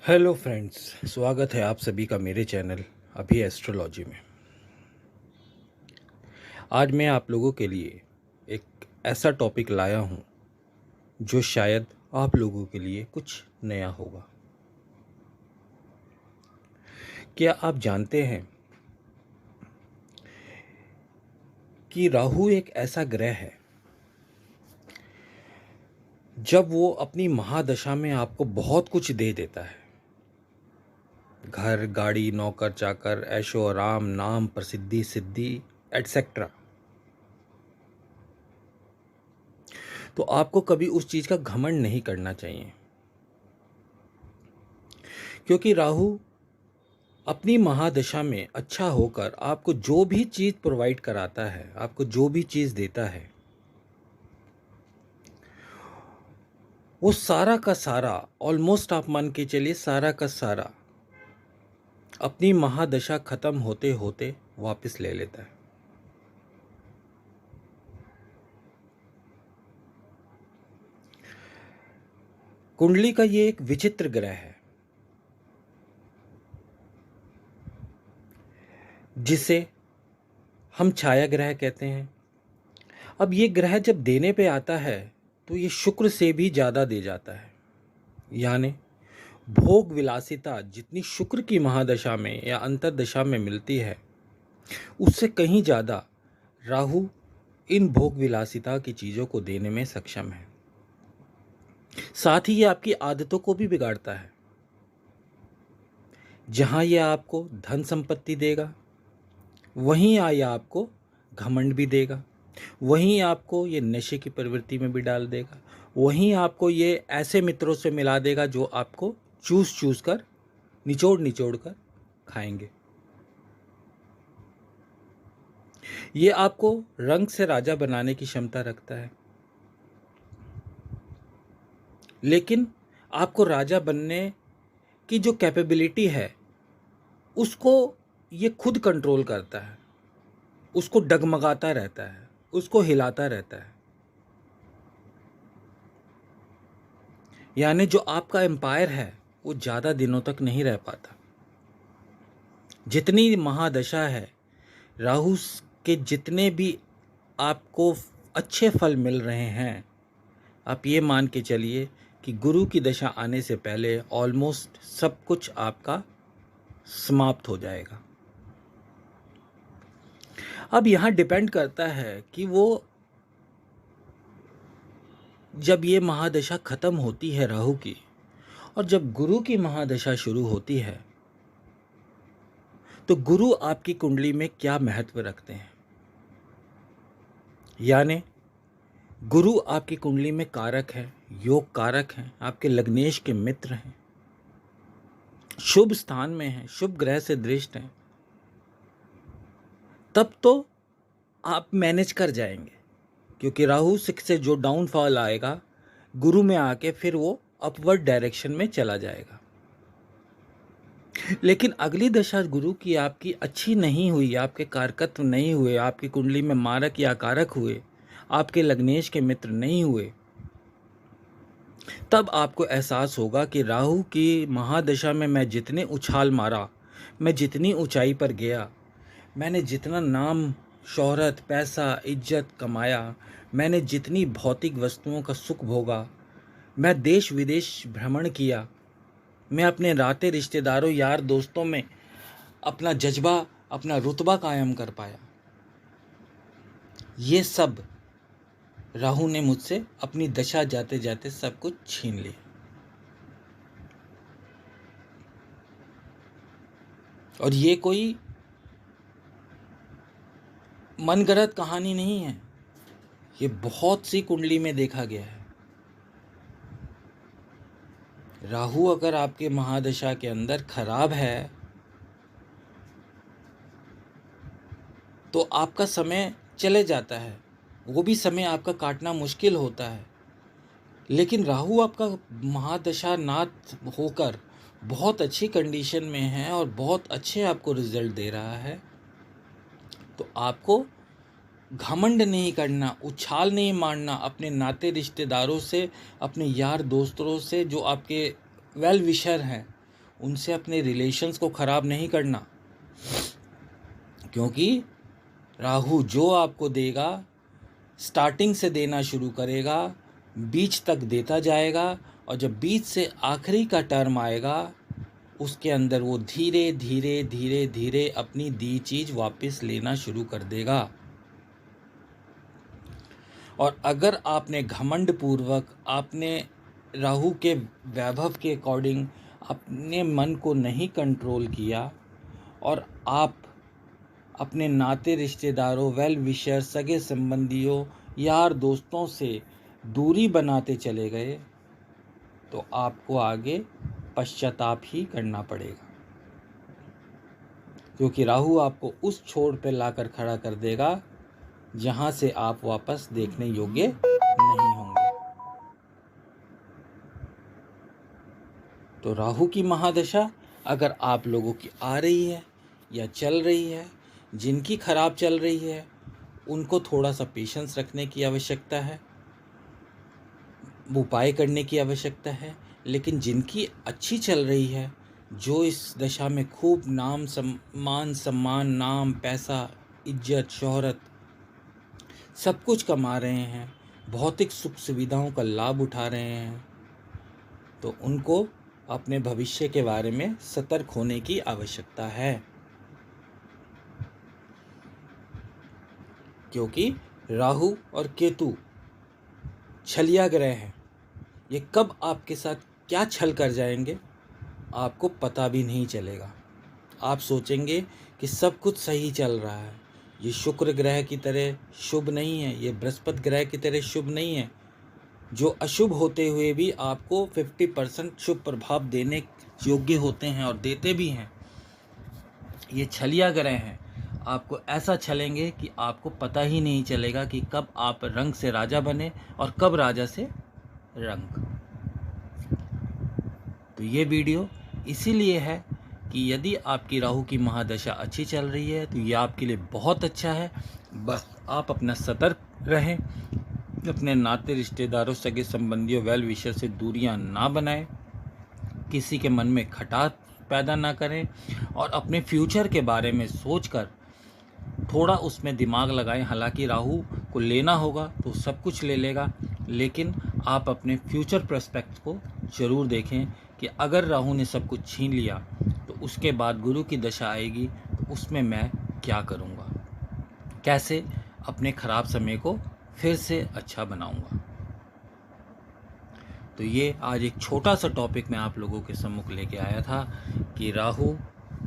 Hello friends, स्वागत है आप सभी का मेरे चैनल अभी एस्ट्रोलॉजी में। आज मैं आप लोगों के लिए एक ऐसा टॉपिक लाया हूं जो शायद आप लोगों के लिए कुछ नया होगा। क्या आप जानते हैं कि राहु एक ऐसा ग्रह है, जब वो अपनी महादशा में आपको बहुत कुछ दे देता है। घर, गाड़ी, नौकर चाकर, ऐशो आराम, नाम, प्रसिद्धि, सिद्धि एटसेट्रा। तो आपको कभी उस चीज़ का घमंड नहीं करना चाहिए, क्योंकि राहु अपनी महादशा में अच्छा होकर आपको जो भी चीज़ प्रोवाइड कराता है, आपको जो भी चीज़ देता है, वो सारा का सारा, ऑलमोस्ट आप मान के चलिए सारा का सारा, अपनी महादशा खत्म होते होते वापस ले लेता है। कुंडली का ये एक विचित्र ग्रह है, जिसे हम छाया ग्रह कहते हैं। अब ये ग्रह जब देने पे आता है तो ये शुक्र से भी ज़्यादा दे जाता है। यानी भोग विलासिता जितनी शुक्र की महादशा में या अंतर्दशा में मिलती है, उससे कहीं ज़्यादा राहु इन भोग विलासिता की चीज़ों को देने में सक्षम है। साथ ही ये आपकी आदतों को भी बिगाड़ता है। जहाँ ये आपको धन संपत्ति देगा, वहीं ये आपको घमंड भी देगा, वहीं आपको ये नशे की प्रवृत्ति में भी डाल देगा, वहीं आपको ये ऐसे मित्रों से मिला देगा जो आपको चूस चूस कर, निचोड़ निचोड़ कर खाएंगे। ये आपको रंग से राजा बनाने की क्षमता रखता है, लेकिन आपको राजा बनने की जो कैपेबिलिटी है, उसको ये खुद कंट्रोल करता है, उसको डगमगाता रहता है, उसको हिलाता रहता है। यानी जो आपका एम्पायर है वो ज़्यादा दिनों तक नहीं रह पाता। जितनी महादशा है, राहु के जितने भी आपको अच्छे फल मिल रहे हैं, आप ये मान के चलिए कि गुरु की दशा आने से पहले ऑलमोस्ट सब कुछ आपका समाप्त हो जाएगा। अब यहाँ डिपेंड करता है कि वो जब ये महादशा खत्म होती है राहु की, और जब गुरु की महादशा शुरू होती है, तो गुरु आपकी कुंडली में क्या महत्व रखते हैं। यानी गुरु आपकी कुंडली में कारक है, योग कारक हैं, आपके लग्नेश के मित्र हैं, शुभ स्थान में हैं, शुभ ग्रह से दृष्ट हैं। तब तो आप मैनेज कर जाएंगे, क्योंकि राहु से जो डाउनफॉल आएगा, गुरु में आके फिर वो अपवर्ड डायरेक्शन में चला जाएगा। लेकिन अगली दशा गुरु की आपकी अच्छी नहीं हुई, आपके कारकत्व नहीं हुए, आपकी कुंडली में मारक या कारक हुए, आपके लग्नेश के मित्र नहीं हुए, तब आपको एहसास होगा कि राहु की महादशा में मैं जितने उछाल मारा, मैं जितनी ऊंचाई पर गया, मैंने जितना नाम, शोहरत, पैसा, इज्जत कमाया, मैंने जितनी भौतिक वस्तुओं का सुख भोगा, मैं देश विदेश भ्रमण किया, मैं अपने नाते रिश्तेदारों, यार दोस्तों में अपना जज्बा, अपना रुतबा कायम कर पाया, ये सब राहु ने मुझसे अपनी दशा जाते जाते सब कुछ छीन लिया। और ये कोई मनगढ़ंत कहानी नहीं है, ये बहुत सी कुंडली में देखा गया है। राहु अगर आपके महादशा के अंदर खराब है, तो आपका समय चले जाता है, वो भी समय आपका काटना मुश्किल होता है। लेकिन राहु आपका महादशा नाथ होकर बहुत अच्छी कंडीशन में है और बहुत अच्छे आपको रिजल्ट दे रहा है, तो आपको घमंड नहीं करना, उछाल नहीं मारना अपने नाते रिश्तेदारों से, अपने यार दोस्तों से जो आपके वेल विशर हैं, उनसे अपने रिलेशंस को ख़राब नहीं करना, क्योंकि राहु जो आपको देगा स्टार्टिंग से देना शुरू करेगा, बीच तक देता जाएगा, और जब बीच से आखिरी का टर्म आएगा उसके अंदर वो धीरे धीरे धीरे धीरे अपनी दी चीज़ वापस लेना शुरू कर देगा। और अगर आपने घमंड पूर्वक आपने राहु के वैभव के अकॉर्डिंग अपने मन को नहीं कंट्रोल किया और आप अपने नाते रिश्तेदारों, वेल विशर, सगे संबंधियों, यार दोस्तों से दूरी बनाते चले गए तो आपको आगे पश्चाताप ही करना पड़ेगा, क्योंकि राहु आपको उस छोर पर लाकर खड़ा कर देगा जहां से आप वापस देखने योग्य नहीं होंगे। तो राहु की महादशा अगर आप लोगों की आ रही है या चल रही है, जिनकी खराब चल रही है उनको थोड़ा सा पेशेंस रखने की आवश्यकता है, उपाय करने की आवश्यकता है। लेकिन जिनकी अच्छी चल रही है, जो इस दशा में खूब नाम सम्मान, नाम, पैसा, इज्जत, शोहरत सब कुछ कमा रहे हैं, भौतिक सुख सुविधाओं का लाभ उठा रहे हैं, तो उनको अपने भविष्य के बारे में सतर्क होने की आवश्यकता है, क्योंकि राहु और केतु छलिया ग्रह हैं। ये कब आपके साथ क्या छल कर जाएंगे आपको पता भी नहीं चलेगा। आप सोचेंगे कि सब कुछ सही चल रहा है, ये शुक्र ग्रह की तरह शुभ नहीं है, ये बृहस्पति ग्रह की तरह शुभ नहीं है, जो अशुभ होते हुए भी आपको 50% शुभ प्रभाव देने योग्य होते हैं और देते भी हैं। ये छलिया ग्रह हैं, आपको ऐसा छलेंगे कि आपको पता ही नहीं चलेगा कि कब आप रंग से राजा बने और कब राजा से रंग। तो ये वीडियो इसीलिए है कि यदि आपकी राहु की महादशा अच्छी चल रही है तो ये आपके लिए बहुत अच्छा है। बस आप अपना सतर्क रहें, अपने नाते रिश्तेदारों, सगे संबंधियों, वेल विशर से दूरियां ना बनाएं, किसी के मन में खटास पैदा ना करें और अपने फ्यूचर के बारे में सोचकर थोड़ा उसमें दिमाग लगाएं। हालांकि राहु को लेना होगा तो सब कुछ ले लेगा, लेकिन आप अपने फ्यूचर प्रोस्पेक्ट को ज़रूर देखें कि अगर राहु ने सब कुछ छीन लिया तो उसके बाद गुरु की दशा आएगी तो उसमें मैं क्या करूँगा, कैसे अपने ख़राब समय को फिर से अच्छा बनाऊँगा। तो ये आज एक छोटा सा टॉपिक मैं आप लोगों के सम्मुख लेके आया था कि राहु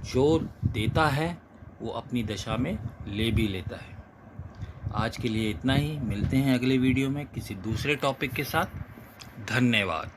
जो देता है वो अपनी दशा में ले भी लेता है। आज के लिए इतना ही, मिलते हैं अगले वीडियो में किसी दूसरे टॉपिक के साथ। धन्यवाद।